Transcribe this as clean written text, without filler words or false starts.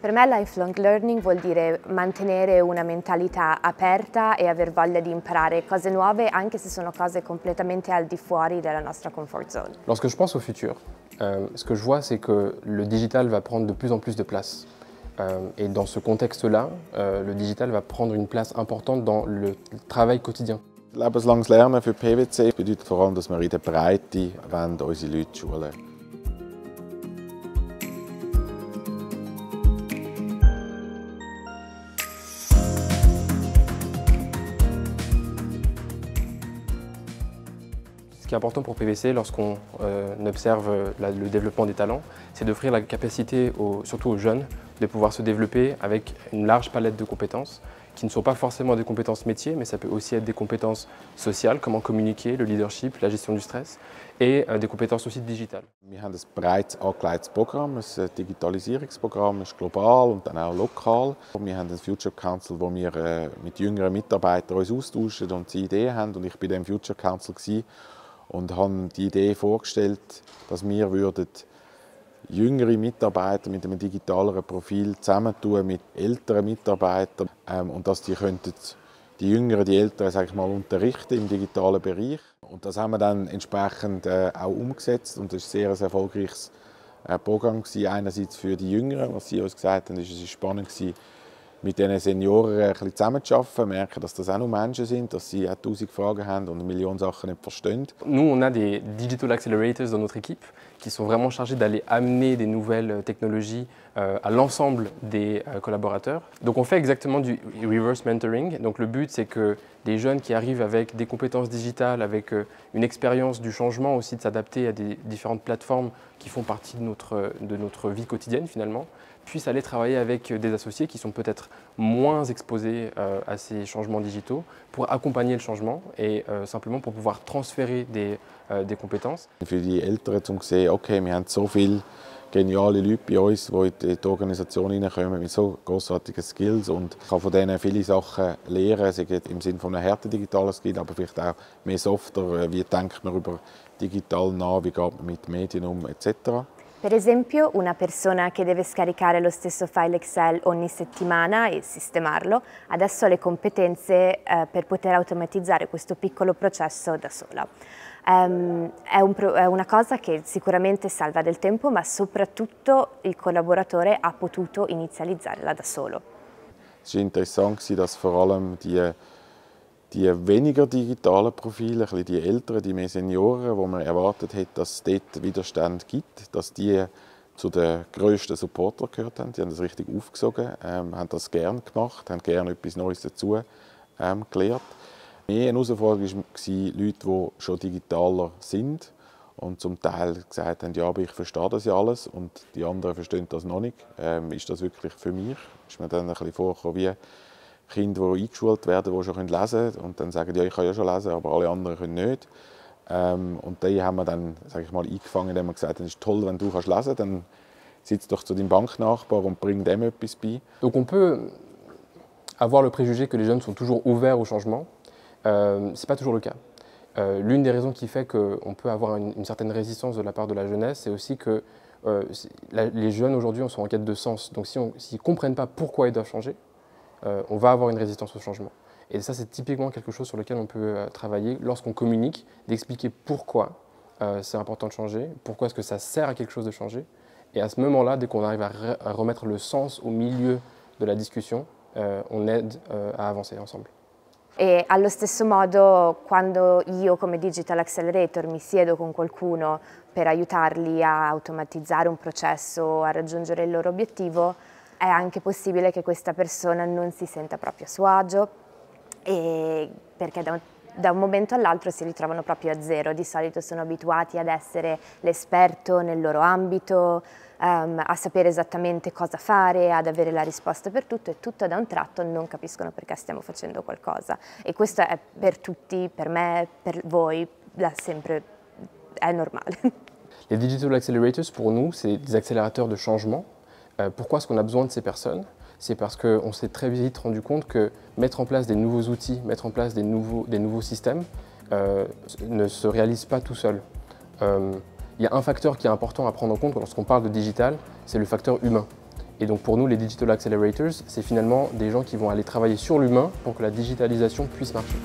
Per me lifelong learning vuol dire mantenere una mentalità aperta e aver voglia di imparare cose nuove anche se sono cose completamente al di fuori della nostra comfort zone. Lorsque je pense au futur, ce que je vois c'est que le digital va prendre de plus en plus de place. Et dans ce contexte-là, le digital va prendre une place importante dans le travail quotidien. Lebenslanges Lernen für PwC bedeutet vor allem, dass wir in der Breite unsere Leute schulen wollen. Ce qui est important pour PwC lorsqu'on observe le développement des talents, c'est d'offrir la capacité, surtout aux jeunes, de pouvoir se développer avec une large palette de compétences qui ne sont pas forcément des compétences métiers, mais ça peut aussi être des compétences sociales, comment communiquer, le leadership, la gestion du stress, et des compétences aussi digitales. Wir haben ein breites angelegtes Programm, ein Digitalisierungsprogramm, das ist global und dann auch lokal. Wir haben ein Future Council, wo wir mit jüngeren Mitarbeitern uns austauschen und sie Ideen haben. Und ich war in diesem Future Council und habe die Idee vorgestellt, dass wir jüngere Mitarbeiter mit einem digitaleren Profil zusammentun mit älteren Mitarbeitern und dass die Jüngeren die Älteren, sage ich mal, unterrichten im digitalen Bereich. Und das haben wir dann entsprechend auch umgesetzt und das war ein sehr erfolgreiches Programm gewesen. Einerseits für die Jüngeren, was sie uns gesagt haben, es war spannend gewesen, mit diesen Senioren ein bisschen zusammenzuarbeiten, merken, dass das auch nur Menschen sind, dass sie auch 1000 Fragen haben und eine Million Sachen nicht verstehen. Nous, on a des Digital Accelerators dans notre équipe qui sont vraiment chargés d'aller amener des nouvelles technologies à l'ensemble des collaborateurs. Donc on fait exactement du reverse mentoring. Donc le but, c'est que des jeunes qui arrivent avec des compétences digitales, avec une expérience du changement aussi, de s'adapter à des différentes plateformes qui font partie de notre vie quotidienne finalement, puissent aller travailler avec des associés qui sont peut-être moins exposés à ces changements digitaux pour accompagner le changement et simplement pour pouvoir transférer des compétences. Für die Älteren zu sehen, okay, wir haben so viele geniale Leute bei uns, die in die Organisation hineinkommen mit so grossartigen Skills und ich kann von denen viele Sachen lernen, sei im Sinne von einem harten digitalen Skill, aber vielleicht auch mehr softer, wie denkt man über digital nach, wie geht man mit Medien um, etc. Per esempio, una persona che deve scaricare lo stesso file Excel ogni settimana e sistemarlo, adesso ha le competenze per poter automatizzare questo piccolo processo da sola. È una cosa che sicuramente salva del tempo, ma soprattutto il collaboratore ha potuto inizializzarla da solo. Es war interessant, dass vor allem die weniger digitalen Profile, die Älteren, die mehr Senioren, wo man erwartet hat, dass es dort Widerstand gibt, dass die zu den grössten Supportern gehört haben. Die haben das richtig aufgesogen, haben das gerne gemacht, haben gerne etwas Neues dazu gelernt. Mehr eine Herausforderung war Leute, die schon digitaler sind und zum Teil gesagt haben, ja, aber ich verstehe das ja alles und die anderen verstehen das noch nicht. Ist das wirklich für mich? Ist mir dann ein bisschen vorgekommen wie Kinder, die eingeschult werden, die schon lesen können und dann sagen, ja, ich kann ja schon lesen, aber alle anderen können nicht. Und die haben wir dann, sage ich mal, eingefangen, indem wir gesagt haben, es ist toll, wenn du lesen kannst, dann sitz doch zu deinem Banknachbar und bring dem etwas bei. Donc on peut avoir le préjugé que les jeunes sont toujours ouverts au changement. Ce n'est pas toujours le cas. L'une des raisons qui fait qu'on peut avoir une certaine résistance de la part de la jeunesse, c'est aussi que les jeunes aujourd'hui sont en quête de sens. Donc s'ils ne comprennent pas pourquoi ils doivent changer, on va avoir une résistance au changement. Et ça, c'est typiquement quelque chose sur lequel on peut travailler lorsqu'on communique, d'expliquer pourquoi c'est important de changer, pourquoi est-ce que ça sert à quelque chose de changer. Et à ce moment-là, dès qu'on arrive à remettre le sens au milieu de la discussion, on aide à avancer ensemble. E allo stesso modo, quando io come Digital Accelerator mi siedo con qualcuno per aiutarli a automatizzare un processo, a raggiungere il loro obiettivo, è anche possibile che questa persona non si senta proprio a suo agio, perché da un momento all'altro si ritrovano proprio a zero. Di solito sono abituati ad essere l'esperto nel loro ambito, a sapere esattamente cosa fare, ad avere la risposta per tutto e tutto da un tratto non capiscono perché stiamo facendo qualcosa. E questo è per tutti, per me, per voi, da sempre, è normale. Les Digital Accelerators, pour nous, c'est des accélérateurs de changement. Pourquoi est-ce qu'on a besoin de ces personnes? C'est parce qu'on s'est très vite rendu compte que mettre en place des nouveaux outils, mettre en place des nouveaux systèmes ne se réalise pas tout seul. Il y a un facteur qui est important à prendre en compte lorsqu'on parle de digital, c'est le facteur humain. Et donc pour nous, les Digital Accelerators, c'est finalement des gens qui vont aller travailler sur l'humain pour que la digitalisation puisse marcher.